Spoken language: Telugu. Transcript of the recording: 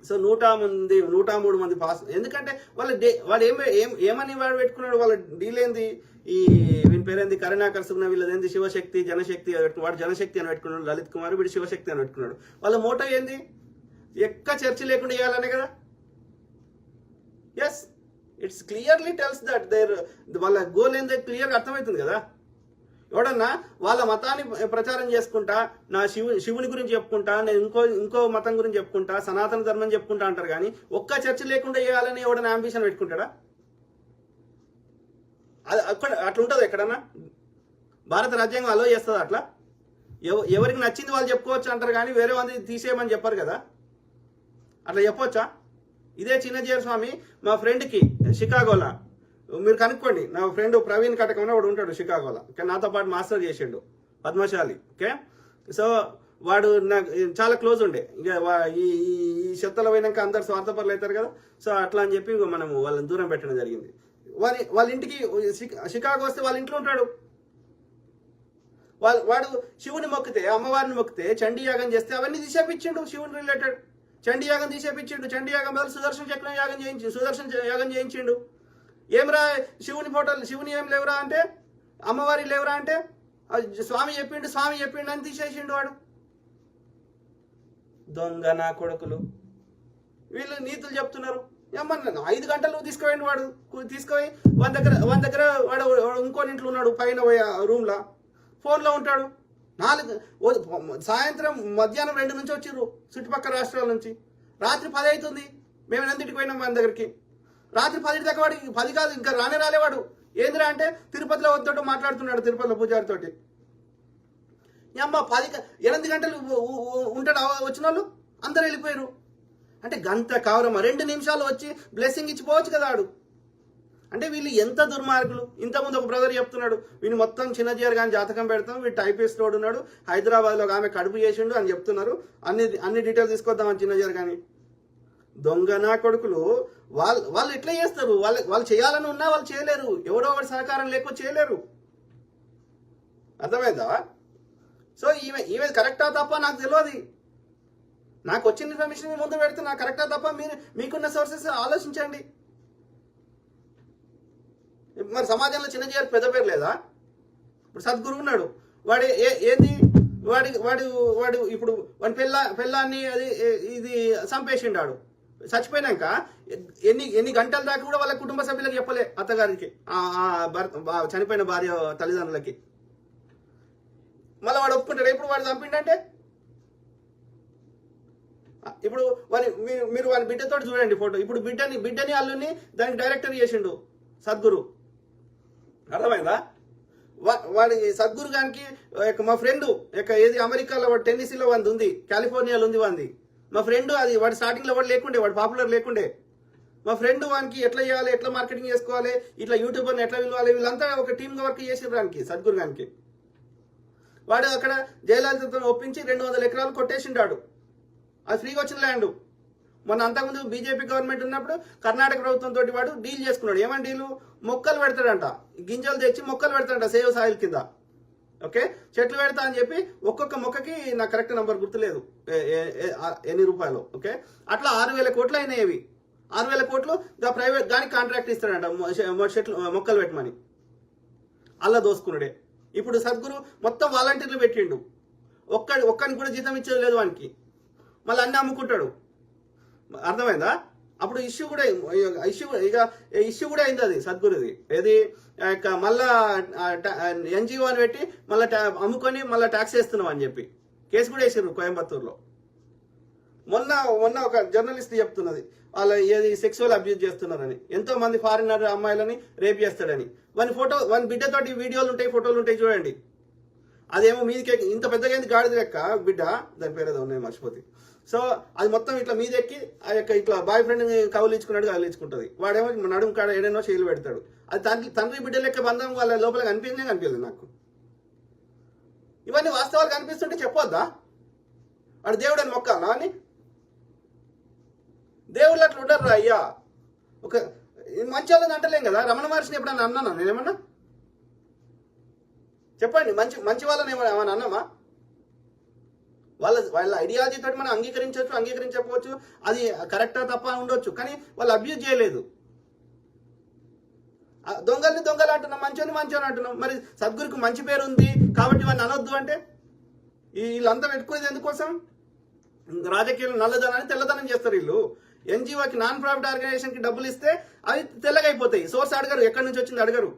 సో 103 మంది పాస్. ఎందుకంటే వాడు ఏమని వాడు పెట్టుకున్నాడు, వాళ్ళ డీల్ ఏంది, ఈ వీని పేరేంది కరుణాకర్ సుగ్న, వీళ్ళదేంది శివశక్తి జనశక్తి వాడు జనశక్తి అని పెట్టుకున్నాడు, లలిత్ కుమార్ వీడు శివశక్తి అని పెట్టుకున్నాడు. వాళ్ళ మోటో ఏంది, చర్చ లేకుండా చేయాలనే కదా. Yes, it's clearly tells that వాళ్ళ గోల్ ఏందో క్లియర్గా అర్థమవుతుంది కదా. ఎవడన్నా వాళ్ళ మతాన్ని ప్రచారం చేసుకుంటా, నా శివుని గురించి చెప్పుకుంటా, నేను ఇంకో మతం గురించి చెప్పుకుంటా, సనాతన ధర్మం చెప్పుకుంటా అంటారు. కానీ ఒక్క చర్చ లేకుండా చేయాలని ఎవడన్నా అంబిషన్ పెట్టుకుంటాడా? అది అట్లా ఉంటుంది ఎక్కడన్నా? భారత రాజ్యాంగం అలో చేస్తుందా అట్లా? ఎవరికి నచ్చింది వాళ్ళు చెప్పుకోవచ్చు అంటారు, కానీ వేరే వాళ్ళని తీసేయమని చెప్పారు కదా. అట్లా చెప్పొచ్చా? ఇదే చిన్నజీర స్వామి మా ఫ్రెండ్కి షికాగోలా, మీరు కనుక్కోండి, నా ఫ్రెండ్ ప్రవీణ్ కటకం వాడు ఉంటాడు షికాగోలో, నాతో పాటు మాస్టర్ చేసిండు, పద్మశాలి. ఓకే, సో వాడు నాకు చాలా క్లోజ్ ఉండే. ఇక ఈ చెత్తలో పోయినాక అందరు స్వార్థపరులు అవుతారు కదా, సో అట్లా అని చెప్పి మనము వాళ్ళని దూరం పెట్టడం జరిగింది. వాళ్ళ ఇంటికి షికాగో వస్తే వాళ్ళ ఇంట్లో ఉంటాడు. వాడు శివుని మొక్కితే, అమ్మవారిని మొక్కితే, చండీ యాగం చేస్తే అవన్నీ తీసేపించిండు. శివుని రిలేటెడ్ చండీ యాగం తీసేపించిండు. చండీ యాగం బదులు సుదర్శన యాగం చేయించిండు. ఏమరా శివుని ఫోటోలు, శివుని ఏం లేవురా అంటే, అమ్మవారి లేవురా అంటే, స్వామి చెప్పిండు అని తీసేసిండు వాడు. దొంగ నా కొడుకులు వీళ్ళు నీతులు చెప్తున్నారు. ఏమన్నా 5 గంటలు తీసుకుపోయిండు వాడు. తీసుకుపోయి వాళ్ళ దగ్గర వాడు ఇంకో ఇంట్లో ఉన్నాడు, పైన రూమ్లో ఫోన్లో ఉంటాడు. సాయంత్రం మధ్యాహ్నం 2 నుంచి వచ్చిర్రు చుట్టుపక్కల రాష్ట్రాల నుంచి. రాత్రి 10 అవుతుంది, మేము ఎందుకు పోయినాం మన దగ్గరికి. రాత్రి 10 దాకా వాడికి 10 కాదు, ఇంకా రాలేవాడు. ఏందిరా అంటే తిరుపతిలో వద్దతో మాట్లాడుతున్నాడు, తిరుపతిలో పూజారితోటి. అమ్మ 8 గంటలు ఉంటాడు వచ్చిన వాళ్ళు, అందరు వెళ్ళిపోయారు. అంటే గంట కావరమ్మ 2 నిమిషాలు వచ్చి బ్లెస్సింగ్ ఇచ్చిపోవచ్చు కదా ఆడు. అంటే వీళ్ళు ఎంత దుర్మార్గులు. ఇంతకుముందు ఒక బ్రదర్ చెప్తున్నాడు, వీళ్ళు మొత్తం చిన్నజీఆర్ కానీ జాతకం పెడతాం, వీడు టైపిస్ట్ రోడ్ ఉన్నాడు, హైదరాబాద్లో ఆమె కడుపు చేసిండు అని చెప్తున్నారు. అన్ని డీటెయిల్స్ తీసుకొద్దామని చిన్నజీఆర్ కానీ. దొంగ నా కొడుకులు వాళ్ళు ఎట్లా చేస్తారు? వాళ్ళు చేయాలని ఉన్నా వాళ్ళు చేయలేరు, ఎవడో ఒకటి సహకారం లేకపోతే చేయలేరు. అర్థమైందా? సో ఈమె కరెక్టా తప్ప నాకు తెలియదు. నాకు వచ్చిన ఇన్ఫర్మేషన్ ముందు పెడితే నాకు కరెక్టా తప్ప మీకున్న సోర్సెస్ ఆలోచించండి. మరి సమాజంలో చిన్నజీఆర్ పెద్ద పేరు లేదా? ఇప్పుడు సద్గురు ఉన్నాడు, వాడు ఏంది వాడు ఇప్పుడు వాడి పెళ్ళాన్ని ఇది చంపేసిండాడు. చచ్చిపోయినాక ఎన్ని గంటల దాకా కూడా వాళ్ళ కుటుంబ సభ్యులకు చెప్పలే, అత్తగారికి, చనిపోయిన భార్య తల్లిదండ్రులకి. మళ్ళీ వాడు ఒప్పుకుంటాడు. ఇప్పుడు వాడు చంపిండంటే ఇప్పుడు మీరు వాడి బిడ్డతో చూడండి ఫోటో. ఇప్పుడు బిడ్డని అల్లుని దానికి డైరెక్టర్ చేసిండు సద్గురు. అర్థమైందా? వాడి సద్గురు గానికి మా ఫ్రెండ్ ఏది అమెరికాలో వాడు టెన్నిసీలో వంది ఉంది, కాలిఫోర్నియాలో ఉంది వంది. మా ఫ్రెండ్ అది వాడు స్టార్టింగ్లో వాడు లేకుండే, వాడు పాపులర్ లేకుండే. మా ఫ్రెండ్ వానికి ఎట్లా చేయాలి, ఎట్లా మార్కెటింగ్ చేసుకోవాలి, ఇట్లా యూట్యూబర్ని ఎట్లా విలువాలి, వీళ్ళంతా ఒక టీమ్గా వర్క్ చేసారు దానికి సద్గురు గానికి. వాడు అక్కడ జయలలితతో ఒప్పించి 200 ఎకరాలు కొట్టేసిండాడు. అది ఫ్రీగా వచ్చిన ల్యాండ్. మొన్న అంతకుముందు బీజేపీ గవర్నమెంట్ ఉన్నప్పుడు కర్ణాటక ప్రభుత్వంతో వాడు డీల్ చేసుకున్నాడు. ఏమని డీలు? మొక్కలు పెడతాడంట, గింజలు తెచ్చి మొక్కలు పెడతాడంట సేవ్ సాయిల్ కింద. ఓకే, చెట్లు పెడతా అని చెప్పి ఒక్కొక్క మొక్కకి నాకు కరెక్ట్ నెంబర్ గుర్తులేదు ఎన్ని రూపాయలు. ఓకే, అట్లా 6,000 కోట్లు అయినాయి. 6,000 కోట్లు ప్రైవేట్ దానికి కాంట్రాక్ట్ ఇస్తాడంట చెట్లు మొక్కలు పెట్టమని. అలా దోసుకున్నాడే. ఇప్పుడు సద్గురు మొత్తం వాలంటీర్లు పెట్టిండు, ఒక్కరికి కూడా జీతం ఇచ్చేది లేదు వానికి. మళ్ళీ అన్నీ అమ్ముకుంటాడు. అర్థమైందా? అప్పుడు ఇష్యూ కూడా అయింది అది సద్గురుది. ఏది మళ్ళా ఎన్జిఓ అని పెట్టి మళ్ళీ అమ్ముకొని మళ్ళీ ట్యాక్స్ వేస్తున్నాం అని చెప్పి కేసు కూడా వేసారు కోయంబత్తూరులో. మొన్న ఒక జర్నలిస్ట్ చెప్తున్నది వాళ్ళ ఏది సెక్సువల్ అబ్యూజ్ చేస్తున్నారని, ఎంతో మంది ఫారినర్ అమ్మాయిలని రేప్ చేస్తాడని. వాని బిడ్డతోటి వీడియోలు ఉంటాయి, ఫోటోలు ఉంటాయి, చూడండి. అదేమో మీదికి ఇంత పెద్దగా అయింది గాడిద లెక్క బిడ్డ, దాని పేరు ఏదో ఉన్నాయి మర్చిపోతే. సో అది మొత్తం ఇట్లా మీదెక్కి ఆ యొక్క ఇట్లా బాయ్ ఫ్రెండ్ కౌలించుకున్నాడు, కౌలించుకుంటుంది. వాడేమో నడుము కాడ ఏడేనో చేయలు పెడతాడు. అది తండ్రి బిడ్డ లెక్క బంధం వాళ్ళ లోపల కనిపించలేదు నాకు. ఇవన్నీ వాస్తవాలు కనిపిస్తుంటే చెప్పొద్దా? వాడు దేవుడు అని మొక్కాలా అని? దేవుళ్ళు అట్లా ఉండరు అయ్యా. ఒక మంచి వాళ్ళని అంటలేం కదా. రమణ మహర్షిని ఎప్పుడన్నా అన్నానా నేనేమన్నా? చెప్పండి, మంచి వాళ్ళని ఏమన్నా అన్నామా? వాళ్ళ ఐడియాలజీ తోటి మనం అంగీకరించకపోవచ్చు, అది కరెక్టా తప్ప ఉండొచ్చు, కానీ వాళ్ళు అబ్యూజ్ చేయలేదు. దొంగల్ని దొంగలు అంటున్నాం, మంచోని అంటున్నాం. మరి సద్గురుకు మంచి పేరు ఉంది కాబట్టి వాడిని అనొద్దు అంటే వీళ్ళంతా పెట్టుకునేది ఎందుకోసం? రాజకీయాలు నల్లదనాన్ని తెల్లదనం చేస్తారు వీళ్ళు. ఎన్జిఓకి నాన్ ప్రాఫిట్ ఆర్గనైజేషన్ కి డబ్బులు ఇస్తే అవి తెల్లగైపోతాయి. సోర్స్ అడగరు, ఎక్కడి నుంచి వచ్చింది అడగరు.